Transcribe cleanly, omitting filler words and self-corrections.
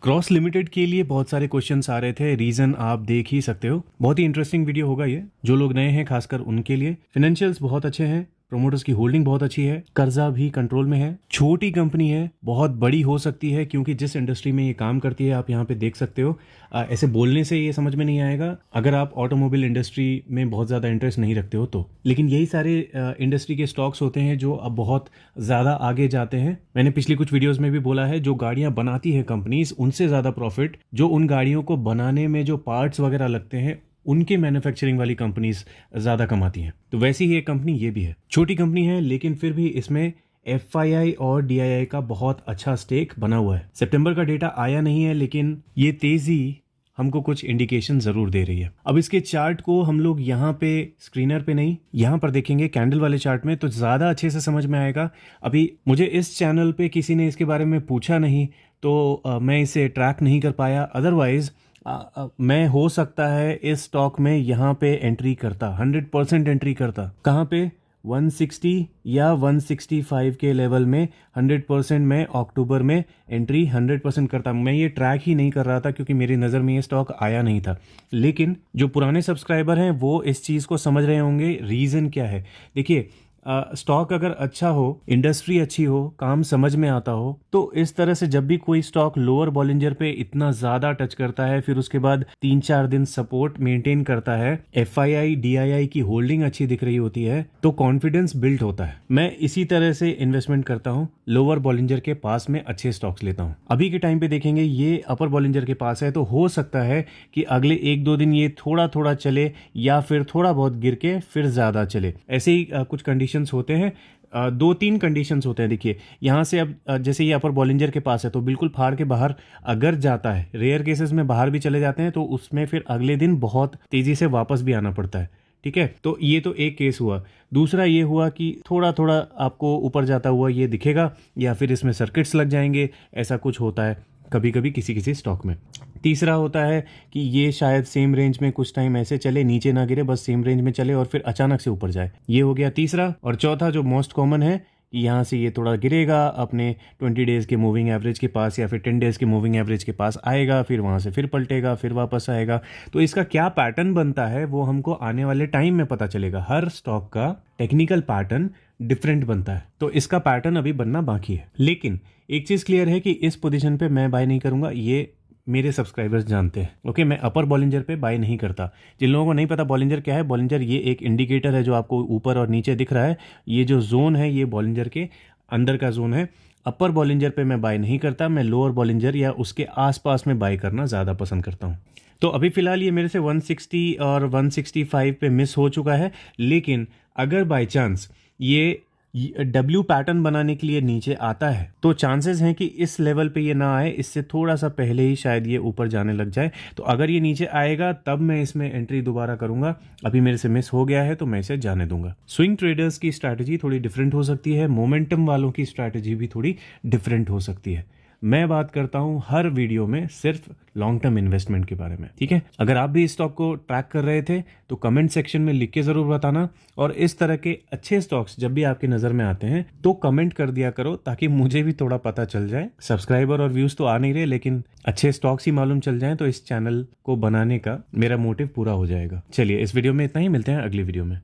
Cross limited के लिए बहुत सारे क्वेश्चंस आ रहे थे, रीजन आप देख ही सकते हो। बहुत ही इंटरेस्टिंग वीडियो होगा ये, जो लोग नए हैं खासकर उनके लिए। फाइनेंशियल्स बहुत अच्छे हैं, प्रोमोटर्स की होल्डिंग बहुत अच्छी है, कर्जा भी कंट्रोल में है, छोटी कंपनी है, बहुत बड़ी हो सकती है क्योंकि जिस इंडस्ट्री में ये काम करती है आप यहाँ पे देख सकते हो। ऐसे बोलने से ये समझ में नहीं आएगा अगर आप ऑटोमोबाइल इंडस्ट्री में बहुत ज़्यादा इंटरेस्ट नहीं रखते हो तो। लेकिन यही सारे इंडस्ट्री के स्टॉक्स होते हैं जो अब बहुत ज़्यादा आगे जाते हैं। मैंने पिछली कुछ वीडियोज़ में भी बोला है, जो गाड़ियाँ बनाती है कंपनीज उनसे ज़्यादा प्रॉफिट जो उन गाड़ियों को बनाने में जो पार्ट्स वगैरह लगते हैं उनके मैन्युफैक्चरिंग वाली कंपनीज ज़्यादा कमाती हैं। तो वैसी ही एक कंपनी ये भी है, छोटी कंपनी है लेकिन फिर भी इसमें FII और DII का बहुत अच्छा स्टेक बना हुआ है। सितंबर का डेटा आया नहीं है लेकिन ये तेज़ी हमको कुछ इंडिकेशन ज़रूर दे रही है। अब इसके चार्ट को हम लोग यहाँ पे स्क्रीनर पे नहीं, यहाँ पर देखेंगे कैंडल वाले चार्ट में, तो ज़्यादा अच्छे से समझ में आएगा। अभी मुझे इस चैनल पे किसी ने इसके बारे में पूछा नहीं तो मैं इसे ट्रैक नहीं कर पाया। अदरवाइज मैं हो सकता है इस स्टॉक में यहाँ पे एंट्री करता, 100% एंट्री करता। कहाँ पे? 160 या 165 के लेवल में 100% मैं अक्टूबर में एंट्री 100% करता। मैं ये ट्रैक ही नहीं कर रहा था क्योंकि मेरी नज़र में ये स्टॉक आया नहीं था। लेकिन जो पुराने सब्सक्राइबर हैं वो इस चीज़ को समझ रहे होंगे रीज़न क्या है। देखिए, स्टॉक अगर अच्छा हो, इंडस्ट्री अच्छी हो, काम समझ में आता हो, तो इस तरह से जब भी कोई स्टॉक लोअर बॉलिंजर पे इतना ज़्यादा टच करता है, फिर उसके बाद 3-4 दिन सपोर्ट मेंटेन करता है, FII DII की होल्डिंग अच्छी दिख रही होती है, तो कॉन्फिडेंस बिल्ड होता है। मैं इसी तरह से इन्वेस्टमेंट करता हूँ, लोअर बॉलिंजर के पास में अच्छे स्टॉक्स लेता हूँ। अभी के टाइम पे देखेंगे ये अपर बॉलिंजर के पास है, तो हो सकता है कि अगले 1-2 दिन ये थोड़ा थोड़ा चले या फिर थोड़ा बहुत गिर के फिर ज़्यादा चले। ऐसे ही कुछ कंडीशन होते हैं, 2-3 कंडीशंस होते हैं। देखिए, यहाँ से अब जैसे ये अपर बॉलिंजर के पास है तो बिल्कुल फाड़ के बाहर अगर जाता है, रेयर केसेस में बाहर भी चले जाते हैं, तो उसमें फिर अगले दिन बहुत तेजी से वापस भी आना पड़ता है। ठीक है, तो ये तो एक केस हुआ। दूसरा ये हुआ कि थोड़ा थोड़ा आपको ऊपर जाता हुआ ये दिखेगा या फिर इसमें सर्किट्स लग जाएंगे, ऐसा कुछ होता है कभी कभी किसी किसी स्टॉक में। तीसरा होता है कि ये शायद सेम रेंज में कुछ टाइम ऐसे चले, नीचे ना गिरे, बस सेम रेंज में चले और फिर अचानक से ऊपर जाए। ये हो गया तीसरा। और चौथा जो मोस्ट कॉमन है कि यहाँ से ये थोड़ा गिरेगा, अपने 20 डेज़ के मूविंग एवरेज के पास या फिर 10 डेज़ के मूविंग एवरेज के पास आएगा, फिर वहाँ से फिर पलटेगा, फिर वापस आएगा। तो इसका क्या पैटर्न बनता है वो हमको आने वाले टाइम में पता चलेगा। हर स्टॉक का टेक्निकल पैटर्न डिफरेंट बनता है, तो इसका पैटर्न अभी बनना बाकी है। लेकिन एक चीज़ क्लियर है कि इस पोजीशन पे मैं बाय नहीं करूंगा, ये मेरे सब्सक्राइबर्स जानते हैं। ओके, मैं अपर बॉलिंजर पे बाय नहीं करता। जिन लोगों को नहीं पता बॉलिंजर क्या है, बॉलिंजर ये एक इंडिकेटर है जो आपको ऊपर और नीचे दिख रहा है। ये जो जोन है ये बॉलिंजर के अंदर का जोन है। अपर बॉलिंजर पे मैं बाय नहीं करता, मैं लोअर बॉलिंजर या उसके आसपास में बाय करना ज़्यादा पसंद करता हूँ। तो अभी फिलहाल ये मेरे से 160 और 165 पे मिस हो चुका है। लेकिन अगर बाय चांस ये W पैटर्न बनाने के लिए नीचे आता है तो चांसेस हैं कि इस लेवल पे ये ना आए, इससे थोड़ा सा पहले ही शायद ये ऊपर जाने लग जाए। तो अगर ये नीचे आएगा तब मैं इसमें एंट्री दोबारा करूंगा। अभी मेरे से मिस हो गया है तो मैं इसे जाने दूंगा। स्विंग ट्रेडर्स की स्ट्रैटेजी थोड़ी डिफरेंट हो सकती है, मोमेंटम वालों की स्ट्रैटेजी भी थोड़ी डिफरेंट हो सकती है। मैं बात करता हूं हर वीडियो में सिर्फ लॉन्ग टर्म इन्वेस्टमेंट के बारे में। ठीक है, अगर आप भी इस स्टॉक को ट्रैक कर रहे थे तो कमेंट सेक्शन में लिख के जरूर बताना। और इस तरह के अच्छे स्टॉक्स जब भी आपकी नजर में आते हैं तो कमेंट कर दिया करो ताकि मुझे भी थोड़ा पता चल जाए। सब्सक्राइबर और व्यूज तो आ नहीं रहे लेकिन अच्छे स्टॉक्स ही मालूम चल जाए तो इस चैनल को बनाने का मेरा मोटिव पूरा हो जाएगा। चलिए, इस वीडियो में इतना ही, मिलते हैं अगली वीडियो में।